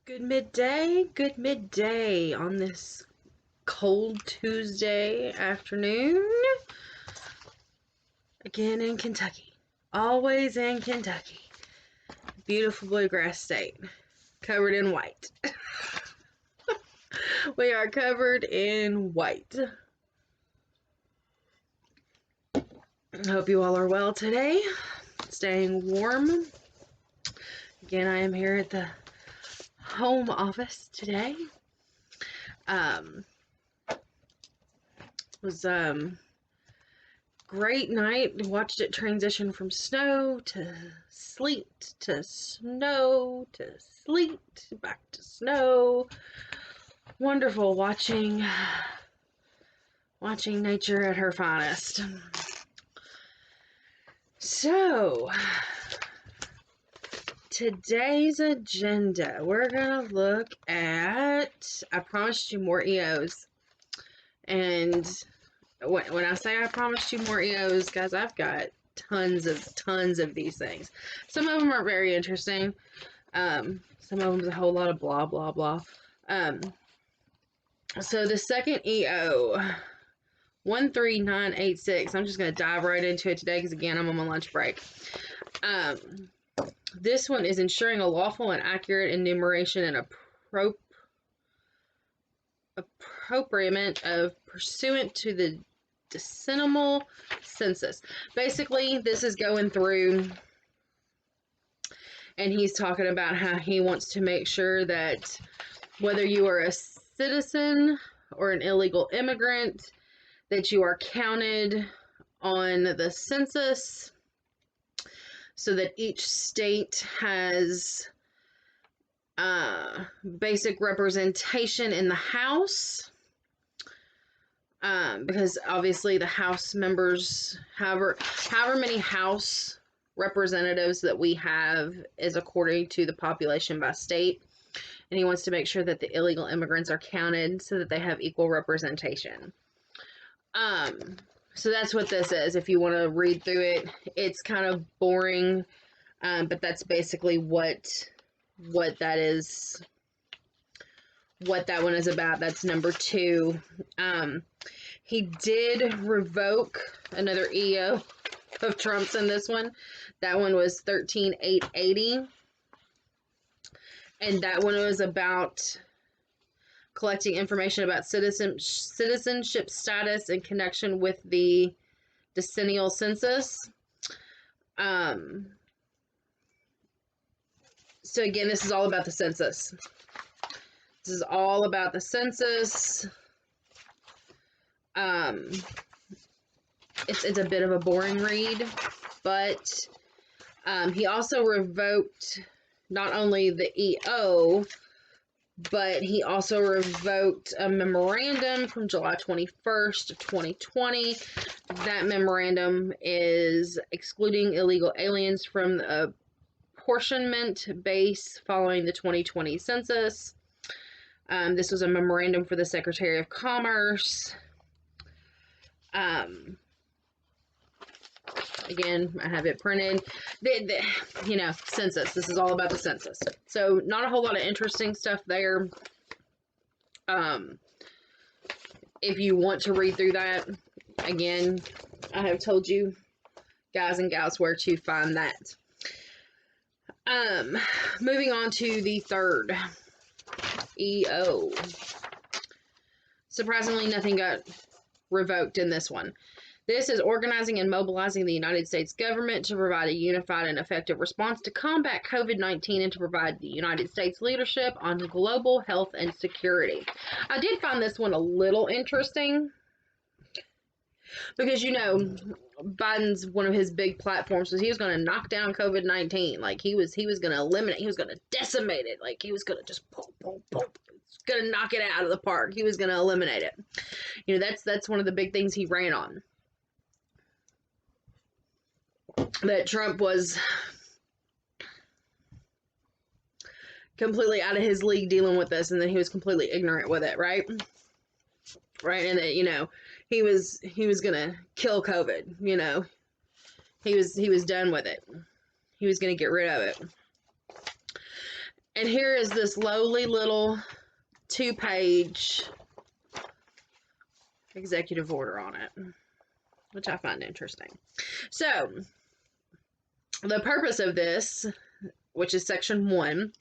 Good midday on this cold Tuesday afternoon. Again in Kentucky. Always in Kentucky. Beautiful bluegrass state. Covered in white. We are covered in white. I hope you all are well today. Staying warm. Again, I am here at the home office today. Was great night. Watched it transition from snow to sleet to snow to sleet back to snow. Wonderful watching nature at her finest. So today's agenda, we're gonna look at, I promised you more EOs, and when I say I promised you more EOs, guys, I've got tons of these things. Some of them are very interesting. Some of them is a whole lot of blah blah blah. So the second EO, 13986. I'm just gonna dive right into it today because again I'm on my lunch break. This one is ensuring a lawful and accurate enumeration and appropriament of pursuant to the decennial census. Basically, this is going through and he's talking about how he wants to make sure that whether you are a citizen or an illegal immigrant, that you are counted on the census so that each state has basic representation in the House. Because obviously the House members, however many House representatives that we have is according to the population by state. And he wants to make sure that the illegal immigrants are counted so that they have equal representation. So that's what this is. If you want to read through it, it's kind of boring, but that's basically what that is, what that one is about. That's number 2. He did revoke another EO of Trump's in this one. That one was 13880. And that one was about collecting information about citizenship status in connection with the decennial census. So again, this is all about the census. This is all about the census. It's a bit of a boring read, but he also revoked not only the EO, but he also revoked a memorandum from July 21st, 2020. That memorandum is excluding illegal aliens from the apportionment base following the 2020 census. This was a memorandum for the Secretary of Commerce. Again, I have it printed. Census. This is all about the census. So, not a whole lot of interesting stuff there. If you want to read through that, again, I have told you, guys and gals, where to find that. Moving on to the third EO. Surprisingly, nothing got revoked in this one. This is organizing and mobilizing the United States government to provide a unified and effective response to combat COVID-19 and to provide the United States leadership on global health and security. I did find this one a little interesting because, Biden's one of his big platforms was he was going to knock down COVID-19. Like he was going to eliminate, he was going to decimate it. Like he was going to just going to knock it out of the park. He was going to eliminate it. That's one of the big things he ran on. That Trump was completely out of his league dealing with this, and then he was completely ignorant with it, right? Right, and that he was gonna kill COVID. He was done with it. He was gonna get rid of it. And here is this lowly little 2-page executive order on it, which I find interesting. So, the purpose of this, which is Section 1,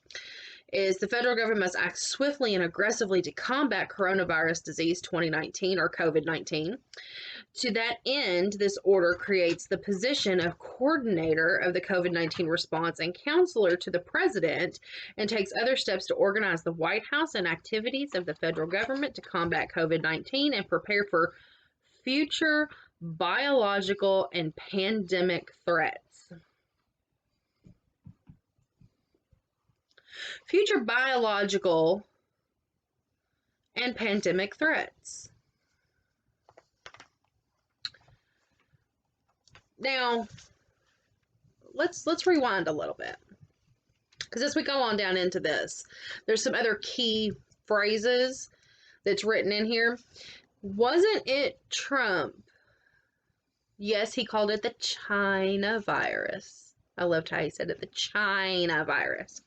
is the federal government must act swiftly and aggressively to combat coronavirus disease 2019 or COVID-19. To that end, this order creates the position of coordinator of the COVID-19 response and counselor to the president, and takes other steps to organize the White House and activities of the federal government to combat COVID-19 and prepare for future biological and pandemic threats. Future biological and pandemic threats. Now, let's rewind a little bit, because as we go on down into this, there's some other key phrases that's written in here. Wasn't it Trump? Yes, he called it the China virus. I loved how he said it, the China virus.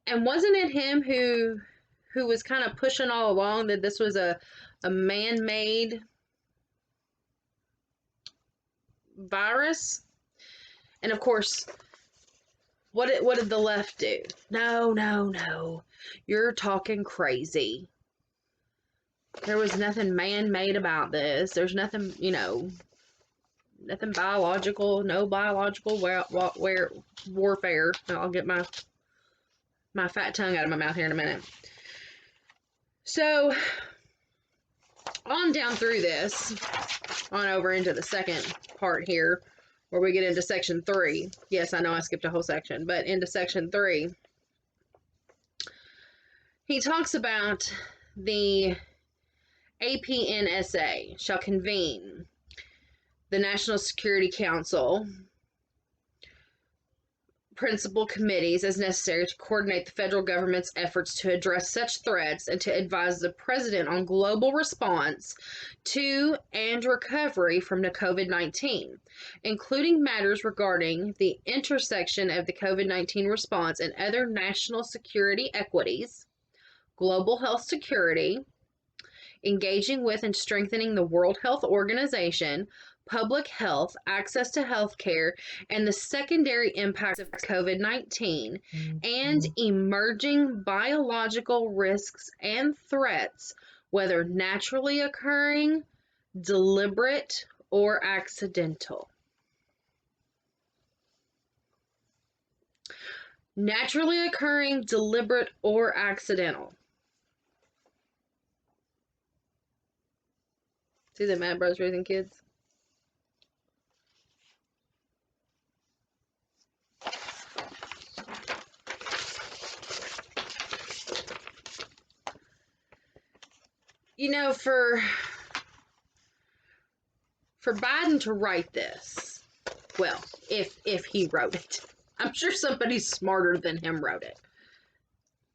And wasn't it him who was kind of pushing all along that this was a man-made virus? And of course, what did the left do? No. You're talking crazy. There was nothing man-made about this. There's nothing, nothing biological, no biological warfare. I'll get my fat tongue out of my mouth here in a minute. So, on down through this, on over into the second part here, where we get into Section 3. Yes, I know I skipped a whole section, but into Section 3, he talks about the APNSA shall convene the National Security Council principal committees as necessary to coordinate the federal government's efforts to address such threats and to advise the president on global response to and recovery from the COVID-19, including matters regarding the intersection of the COVID-19 response and other national security equities, global health security, engaging with and strengthening the World Health Organization, public health, access to health care, and the secondary impacts of COVID-19, and emerging biological risks and threats, whether naturally occurring, deliberate, or accidental. Naturally occurring, deliberate, or accidental. See that Mad Bros raising kids? For Biden to write this, well, if he wrote it, I'm sure somebody smarter than him wrote it,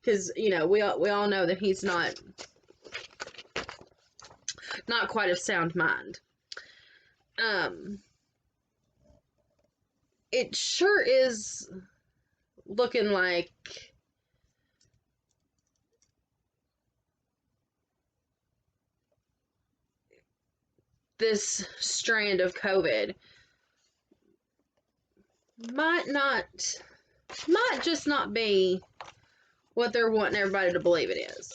because we all know that he's not quite of sound mind. It sure is looking like this strand of COVID might just not be what they're wanting everybody to believe it is.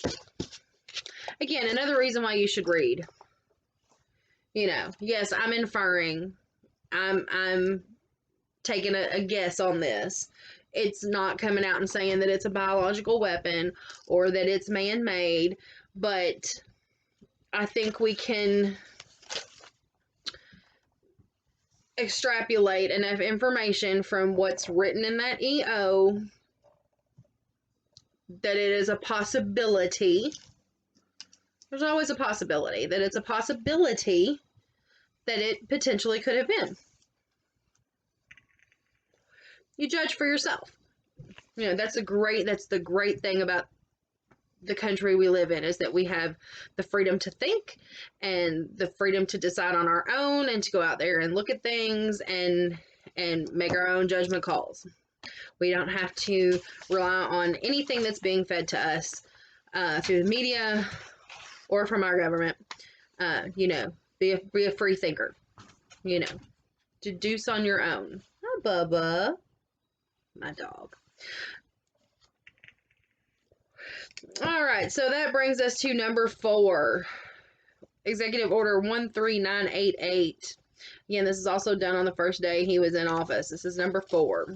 Again, another reason why you should read. Yes, I'm inferring. I'm taking a guess on this. It's not coming out and saying that it's a biological weapon or that it's man-made, but I think we can extrapolate enough information from what's written in that EO that it is a possibility. There's always a possibility that it's a possibility that it potentially could have been. You judge for yourself. That's the great thing about the country we live in, is that we have the freedom to think and the freedom to decide on our own and to go out there and look at things and make our own judgment calls. We don't have to rely on anything that's being fed to us through the media or from our government. You know, be a free thinker. You know, deduce on your own. Hi, Bubba, my dog. All right, so that brings us to number 4. Executive Order 13988. Again, this is also done on the first day he was in office. This is number 4.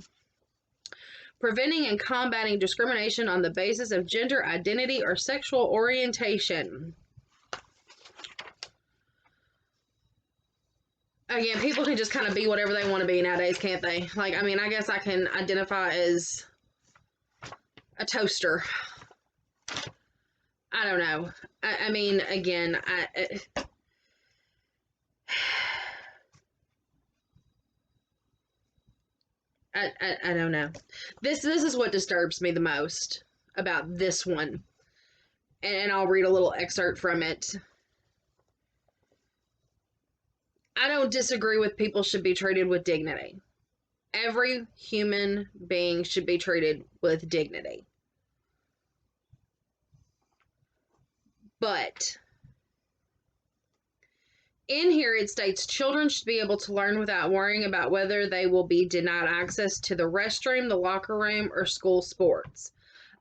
Preventing and combating discrimination on the basis of gender identity or sexual orientation. Again, people can just kind of be whatever they want to be nowadays, can't they? Like, I mean, I guess I can identify as a toaster. I don't know. I mean, again, I don't know. This is what disturbs me the most about this one. And I'll read a little excerpt from it. I don't disagree with people should be treated with dignity. Every human being should be treated with dignity. But in here it states children should be able to learn without worrying about whether they will be denied access to the restroom, the locker room, or school sports.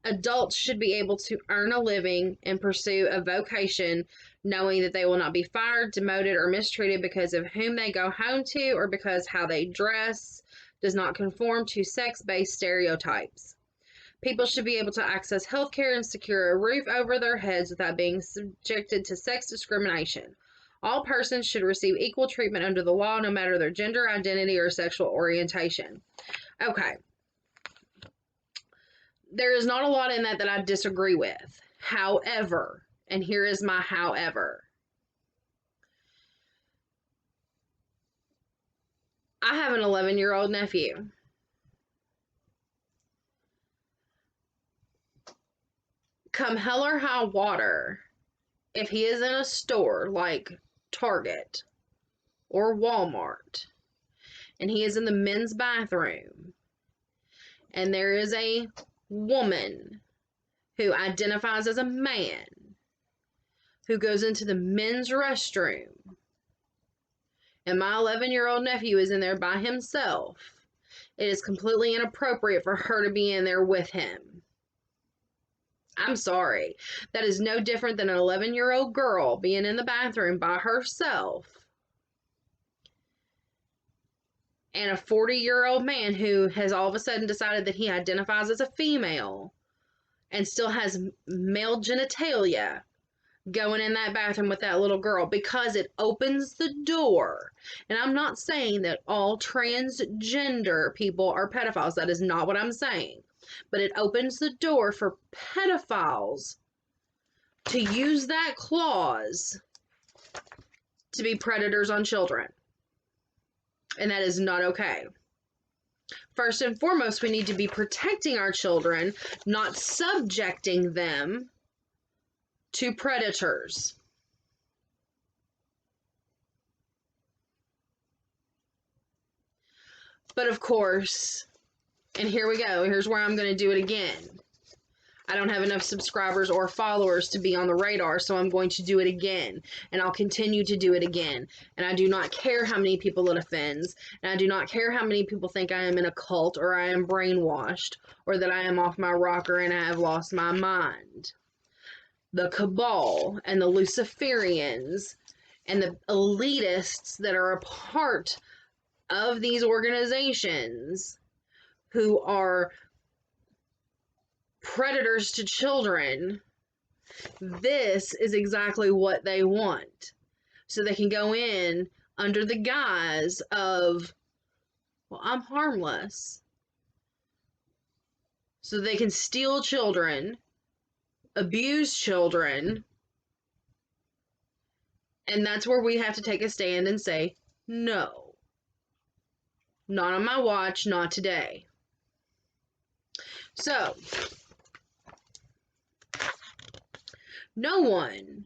Adults should be able to earn a living and pursue a vocation knowing that they will not be fired, demoted, or mistreated because of whom they go home to or because how they dress does not conform to sex-based stereotypes. People should be able to access health care and secure a roof over their heads without being subjected to sex discrimination. All persons should receive equal treatment under the law, no matter their gender identity or sexual orientation. Okay. There is not a lot in that I disagree with. However, and here is my however. I have an 11-year-old nephew. Come hell or high water, if he is in a store like Target or Walmart and he is in the men's bathroom and there is a woman who identifies as a man who goes into the men's restroom and my 11-year-old nephew is in there by himself, it is completely inappropriate for her to be in there with him. I'm sorry. That is no different than an 11-year-old girl being in the bathroom by herself and a 40-year-old man who has all of a sudden decided that he identifies as a female and still has male genitalia going in that bathroom with that little girl, because it opens the door. And I'm not saying that all transgender people are pedophiles. That is not what I'm saying. But it opens the door for pedophiles to use that clause to be predators on children. And that is not okay. First and foremost, we need to be protecting our children, not subjecting them to predators. But of course, and here we go, here's where I'm going to do it again. I don't have enough subscribers or followers to be on the radar, so I'm going to do it again. And I'll continue to do it again. And I do not care how many people it offends. And I do not care how many people think I am in a cult or I am brainwashed or that I am off my rocker and I have lost my mind. The cabal and the Luciferians and the elitists that are a part of these organizations who are predators to children, this is exactly what they want. So they can go in under the guise of, well, I'm harmless. So they can steal children, abuse children, and that's where we have to take a stand and say, no. Not on my watch, not today. So, no one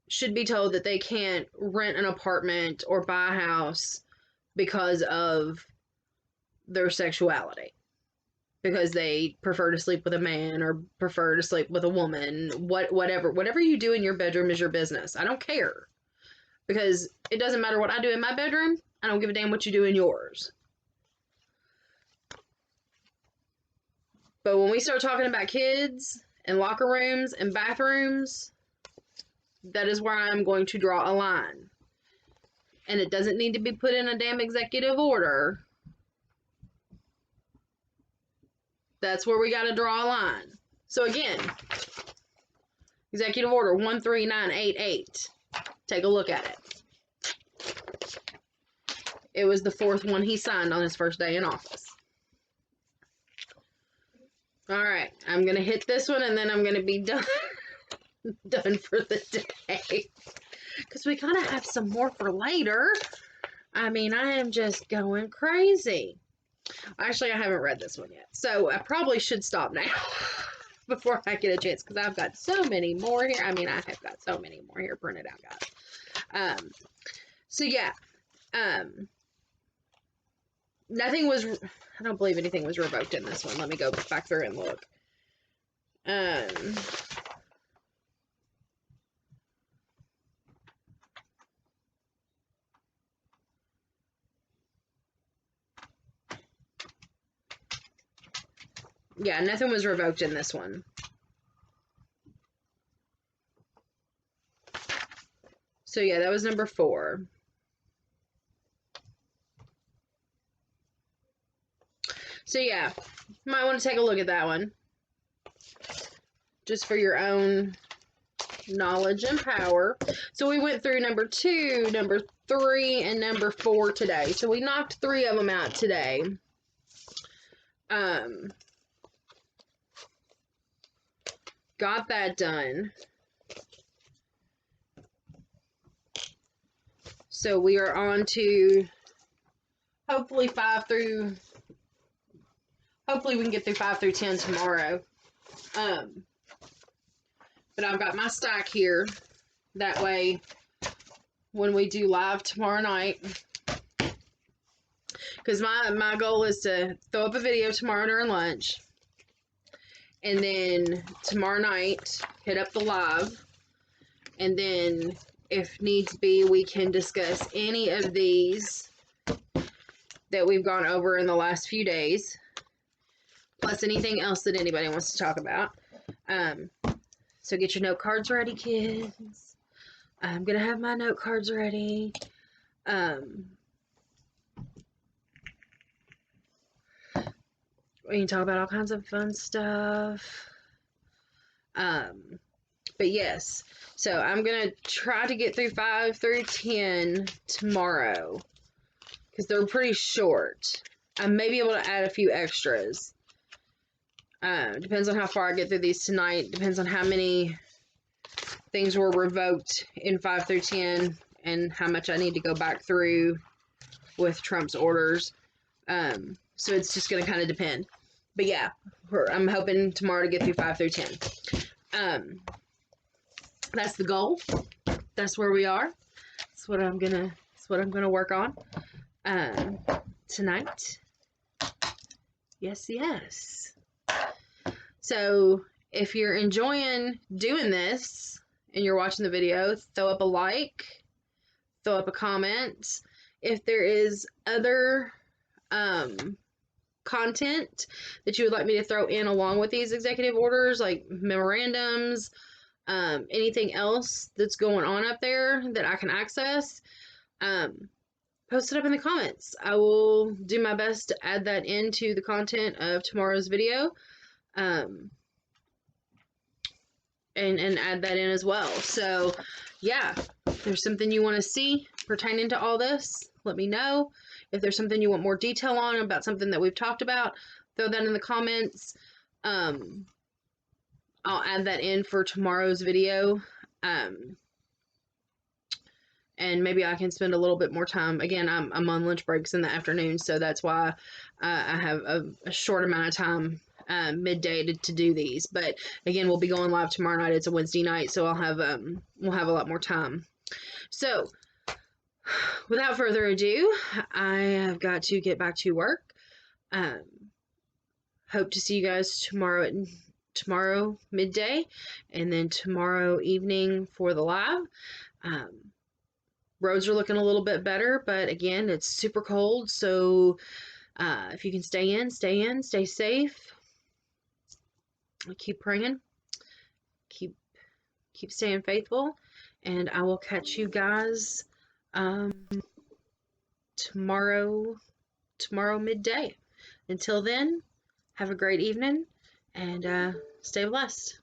should be told that they can't rent an apartment or buy a house because of their sexuality. because they prefer to sleep with a man or prefer to sleep with a woman. Whatever you do in your bedroom is your business. I don't care, because it doesn't matter what I do in my bedroom. I don't give a damn what you do in yours. But when we start talking about kids and locker rooms and bathrooms, that is where I'm going to draw a line. And it doesn't need to be put in a damn executive order. That's where we got to draw a line. So again, Executive Order 13988. Take a look at it. It was the 4th one he signed on his first day in office. Alright, I'm going to hit this one and then I'm going to be done, done for the day. Because we gotta have some more for later. I mean, I am just going crazy. Actually, I haven't read this one yet. So I probably should stop now before I get a chance. Because I've got so many more here. I mean, I have got so many more here printed out, guys. So yeah. Nothing was... I don't believe anything was revoked in this one. Let me go back through and look. Yeah, nothing was revoked in this one. So yeah, that was number 4. So yeah, you might want to take a look at that one. Just for your own knowledge and power. So we went through number 2, number 3, and number 4 today. So we knocked 3 of them out today. Got that done. So we are on to hopefully 5 through... Hopefully we can get through 5 through 10 tomorrow. But I've got my stack here. That way, when we do live tomorrow night... Because my goal is to throw up a video tomorrow during lunch. And then tomorrow night, hit up the live. And then, if needs be, we can discuss any of these that we've gone over in the last few days. Plus anything else that anybody wants to talk about. So get your note cards ready, kids. I'm going to have my note cards ready. We can talk about all kinds of fun stuff. But yes, so I'm going to try to get through 5 through 10 tomorrow. Because they're pretty short. I may be able to add a few extras. Depends on how far I get through these tonight. Depends on how many things were revoked in 5 through 10. And how much I need to go back through with Trump's orders. So it's just going to kind of depend. But yeah, I'm hoping tomorrow to get through 5 through 10. That's the goal. That's where we are. That's what I'm gonna work on tonight. Yes, yes. So if you're enjoying doing this and you're watching the video, throw up a like, throw up a comment. If there is other content that you would like me to throw in along with these executive orders, like memorandums, anything else that's going on up there that I can access, post it up in the comments. I will do my best to add that into the content of tomorrow's video, and add that in as well. So yeah, if there's something you want to see pertaining to all this, let me know. If there's something you want more detail on about something that we've talked about, throw that in the comments. I'll add that in for tomorrow's video. And maybe I can spend a little bit more time. Again, I'm on lunch breaks in the afternoon, so that's why I have a short amount of time midday to do these. But again, we'll be going live tomorrow night. It's a Wednesday night, so we'll have a lot more time. So without further ado, I have got to get back to work. hope to see you guys tomorrow midday, and then tomorrow evening for the live. Roads are looking a little bit better, but again, it's super cold, so if you can stay in, stay safe. Keep praying, keep staying faithful, and I will catch you guys tomorrow midday. Until then, have a great evening, and stay blessed.